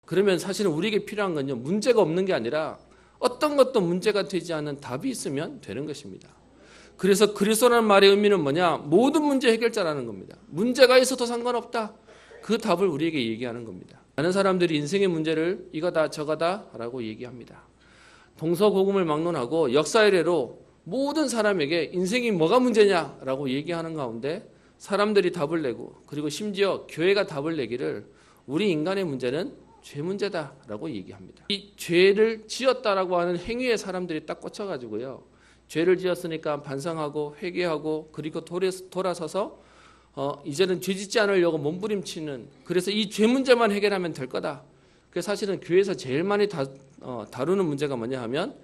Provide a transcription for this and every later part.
그러면 사실은 우리에게 필요한 건요, 문제가 없는 게 아니라 어떤 것도 문제가 되지 않는 답이 있으면 되는 것입니다. 그래서 그리스도라는 말의 의미는 뭐냐? 모든 문제 해결자라는 겁니다. 문제가 있어도 상관없다. 그 답을 우리에게 얘기하는 겁니다. 많은 사람들이 인생의 문제를 이거다 저거다 라고 얘기합니다. 동서고금을 막론하고 역사이래로 모든 사람에게 인생이 뭐가 문제냐라고 얘기하는 가운데 사람들이 답을 내고, 그리고 심지어 교회가 답을 내기를 우리 인간의 문제는 죄 문제다라고 얘기합니다. 이 죄를 지었다라고 하는 행위에 사람들이 딱 꽂혀가지고요, 죄를 지었으니까 반성하고 회개하고 그리고 돌아서서 이제는 죄 짓지 않으려고 몸부림치는, 그래서 이 죄 문제만 해결하면 될 거다. 그래서 사실은 교회에서 제일 많이 다루는 문제가 뭐냐 하면,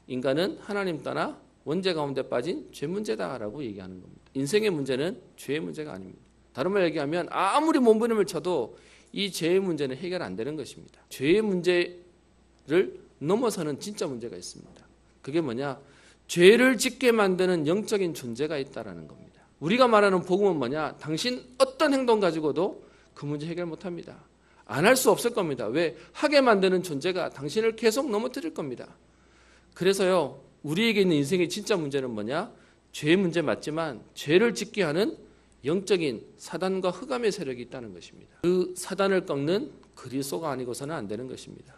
인간은 하나님 떠나 원죄 가운데 빠진 죄 문제다라고 얘기하는 겁니다. 인생의 문제는 죄의 문제가 아닙니다. 다른 말 얘기하면 아무리 몸부림을 쳐도 이 죄의 문제는 해결 안 되는 것입니다. 죄의 문제를 넘어서는 진짜 문제가 있습니다. 그게 뭐냐? 죄를 짓게 만드는 영적인 존재가 있다라는 겁니다. 우리가 말하는 복음은 뭐냐? 당신 어떤 행동 가지고도 그 문제 해결 못합니다. 안 할 수 없을 겁니다. 왜? 하게 만드는 존재가 당신을 계속 넘어뜨릴 겁니다. 그래서요, 우리에게 있는 인생의 진짜 문제는 뭐냐? 죄의 문제 맞지만 죄를 짓게 하는 영적인 사단과 흑암의 세력이 있다는 것입니다. 그 사단을 꺾는 그리스도가 아니고서는 안 되는 것입니다.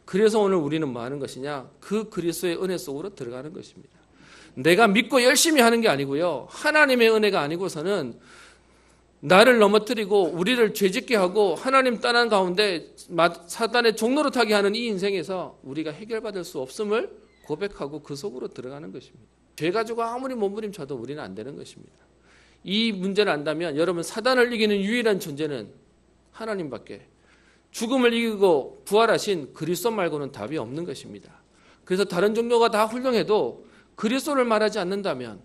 그래서 오늘 우리는 뭐 하는 것이냐? 그 그리스도의 은혜 속으로 들어가는 것입니다. 내가 믿고 열심히 하는 게 아니고요, 하나님의 은혜가 아니고서는 나를 넘어뜨리고 우리를 죄짓게 하고 하나님 떠난 가운데 사단의 종로로 타게 하는 이 인생에서 우리가 해결받을 수 없음을 고백하고 그 속으로 들어가는 것입니다. 죄 가지고 아무리 몸부림쳐도 우리는 안 되는 것입니다. 이 문제를 안다면 여러분, 사단을 이기는 유일한 존재는 하나님밖에, 죽음을 이기고 부활하신 그리스도 말고는 답이 없는 것입니다. 그래서 다른 종교가 다 훌륭해도 그리스도를 말하지 않는다면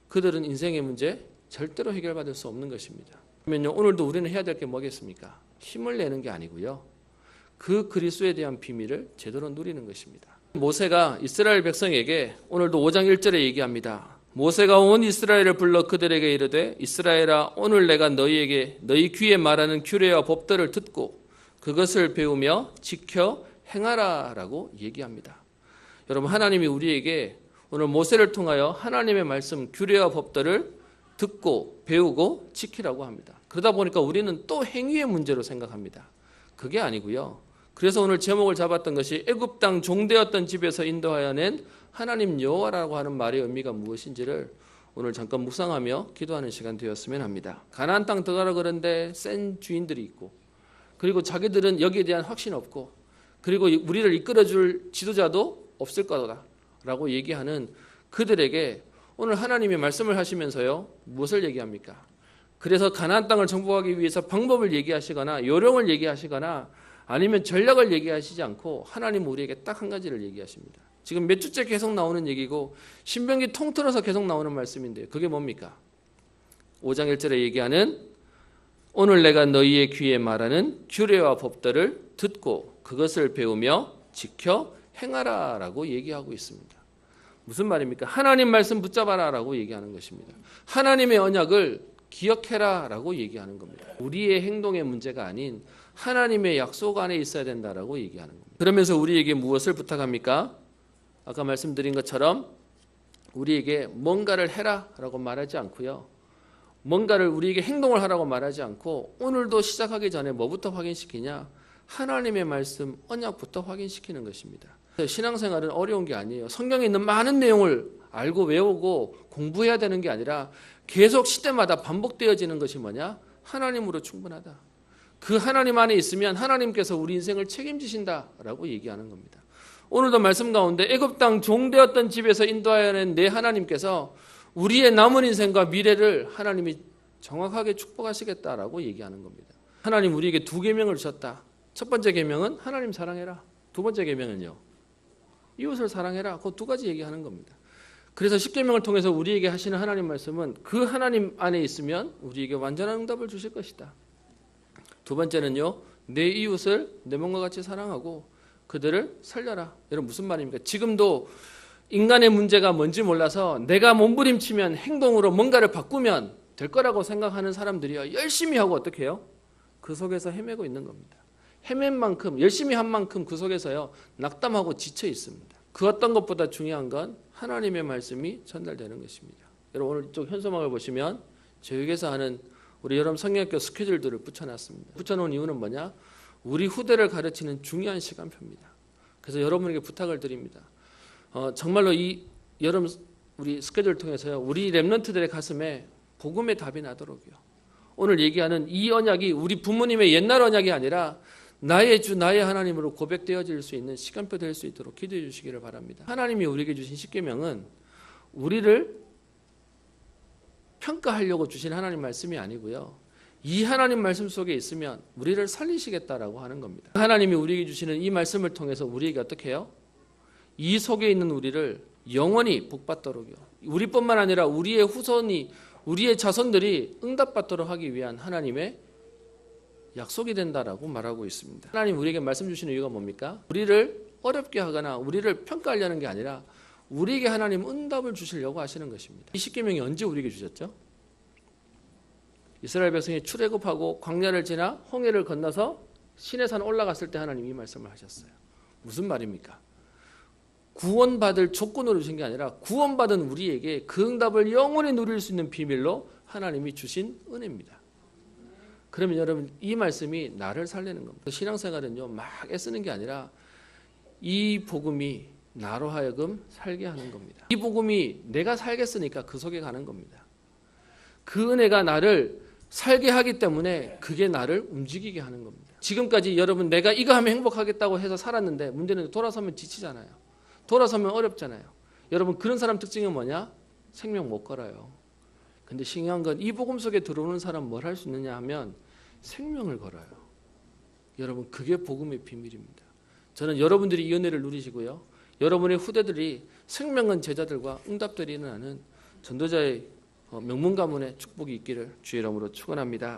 그들은 인생의 문제 절대로 해결받을 수 없는 것입니다. 그러면요, 오늘도 우리는 해야 될 게 뭐겠습니까? 힘을 내는 게 아니고요, 그 그리스도에 대한 비밀을 제대로 누리는 것입니다. 모세가 이스라엘 백성에게 오늘도 5장 1절에 얘기합니다. 모세가 온 이스라엘을 불러 그들에게 이르되, 이스라엘아, 오늘 내가 너희에게 너희 귀에 말하는 규례와 법들을 듣고 그것을 배우며 지켜 행하라 라고 얘기합니다. 여러분, 하나님이 우리에게 오늘 모세를 통하여 하나님의 말씀, 규례와 법들을 듣고 배우고 지키라고 합니다. 그러다 보니까 우리는 또 행위의 문제로 생각합니다. 그게 아니고요, 그래서 오늘 제목을 잡았던 것이 애굽 땅 종되었던 집에서 인도하여 낸 하나님 여호와라고 하는 말의 의미가 무엇인지를 오늘 잠깐 묵상하며 기도하는 시간 되었으면 합니다. 가나안 땅 들어가라 그런데 센 주인들이 있고, 그리고 자기들은 여기에 대한 확신 없고, 그리고 우리를 이끌어줄 지도자도 없을 거다라고 얘기하는 그들에게 오늘 하나님이 말씀을 하시면서요, 무엇을 얘기합니까? 그래서 가나안 땅을 정복하기 위해서 방법을 얘기하시거나 요령을 얘기하시거나 아니면 전략을 얘기하시지 않고 하나님은 우리에게 딱 한 가지를 얘기하십니다. 지금 몇 주째 계속 나오는 얘기고 신명기 통틀어서 계속 나오는 말씀인데요, 그게 뭡니까? 5장 1절에 얘기하는 오늘 내가 너희의 귀에 말하는 규례와 법들을 듣고 그것을 배우며 지켜 행하라 라고 얘기하고 있습니다. 무슨 말입니까? 하나님 말씀 붙잡아라 라고 얘기하는 것입니다. 하나님의 언약을 기억해라 라고 얘기하는 겁니다. 우리의 행동의 문제가 아닌 하나님의 약속 안에 있어야 된다라고 얘기하는 겁니다. 그러면서 우리에게 무엇을 부탁합니까? 아까 말씀드린 것처럼 우리에게 뭔가를 해라 라고 말하지 않고요, 뭔가를 우리에게 행동을 하라고 말하지 않고 오늘도 시작하기 전에 뭐부터 확인시키냐? 하나님의 말씀, 언약부터 확인시키는 것입니다. 신앙생활은 어려운 게 아니에요. 성경에 있는 많은 내용을 알고 외우고 공부해야 되는 게 아니라 계속 시대마다 반복되어지는 것이 뭐냐? 하나님으로 충분하다. 그 하나님 안에 있으면 하나님께서 우리 인생을 책임지신다라고 얘기하는 겁니다. 오늘도 말씀 가운데 애굽 땅 종되었던 집에서 인도하여 낸 내 하나님께서 우리의 남은 인생과 미래를 하나님이 정확하게 축복하시겠다라고 얘기하는 겁니다. 하나님 우리에게 두 계명을 주셨다. 첫 번째 계명은 하나님 사랑해라. 두 번째 계명은요, 이웃을 사랑해라. 그 두 가지 얘기하는 겁니다. 그래서 십계명을 통해서 우리에게 하시는 하나님 말씀은 그 하나님 안에 있으면 우리에게 완전한 응답을 주실 것이다. 두 번째는요, 내 이웃을 내 몸과 같이 사랑하고 그들을 살려라. 여러분 무슨 말입니까? 지금도 인간의 문제가 뭔지 몰라서 내가 몸부림치면 행동으로 뭔가를 바꾸면 될 거라고 생각하는 사람들이요, 열심히 하고 어떻게 해요? 그 속에서 헤매고 있는 겁니다. 헤맨 만큼 열심히 한 만큼 그 속에서요 낙담하고 지쳐 있습니다. 그 어떤 것보다 중요한 건 하나님의 말씀이 전달되는 것입니다. 여러분 오늘 이쪽 현수막을 보시면 저에게서 하는 우리 여러분 성경학교 스케줄들을 붙여놨습니다. 붙여놓은 이유는 뭐냐? 우리 후대를 가르치는 중요한 시간표입니다. 그래서 여러분에게 부탁을 드립니다. 정말로 이 여러분 우리 스케줄을 통해서요 우리 렘넌트들의 가슴에 복음의 답이 나도록요. 오늘 얘기하는 이 언약이 우리 부모님의 옛날 언약이 아니라 나의 주 나의 하나님으로 고백되어질 수 있는 시간표 될 수 있도록 기도해 주시기를 바랍니다. 하나님이 우리에게 주신 십계명은 우리를 평가하려고 주신 하나님 말씀이 아니고요. 이 하나님 말씀 속에 있으면 우리를 살리시겠다라고 하는 겁니다. 하나님이 우리에게 주시는 이 말씀을 통해서 우리에게 어떻게 해요? 이 속에 있는 우리를 영원히 복받도록요. 우리뿐만 아니라 우리의 후손이 우리의 자손들이 응답받도록 하기 위한 하나님의 약속이 된다라고 말하고 있습니다. 하나님 우리에게 말씀 주시는 이유가 뭡니까? 우리를 어렵게 하거나 우리를 평가하려는 게 아니라 우리에게 하나님 응답을 주시려고 하시는 것입니다. 이 십계명이 언제 우리에게 주셨죠? 이스라엘 백성이 출애굽하고 광야를 지나 홍해를 건너서 시내산 올라갔을 때 하나님이 이 말씀을 하셨어요. 무슨 말입니까? 구원받을 조건으로 주신 게 아니라 구원받은 우리에게 그 응답을 영원히 누릴 수 있는 비밀로 하나님이 주신 은혜입니다. 그러면 여러분 이 말씀이 나를 살리는 겁니다. 신앙생활은요 막 애쓰는 게 아니라 이 복음이 나로 하여금 살게 하는 겁니다. 이 복음이 내가 살겠으니까 그 속에 가는 겁니다. 그 은혜가 나를 살게 하기 때문에 그게 나를 움직이게 하는 겁니다. 지금까지 여러분 내가 이거 하면 행복하겠다고 해서 살았는데 문제는 돌아서면 지치잖아요. 돌아서면 어렵잖아요. 여러분 그런 사람 특징이 뭐냐? 생명 못 걸어요. 근데 신기한 건 이 복음 속에 들어오는 사람 뭘 할 수 있느냐 하면 생명을 걸어요. 여러분 그게 복음의 비밀입니다. 저는 여러분들이 이 은혜를 누리시고요. 여러분의 후대들이 생명은 제자들과 응답들이 일어나는 전도자의 명문 가문의 축복이 있기를 주의 이름으로 축원합니다.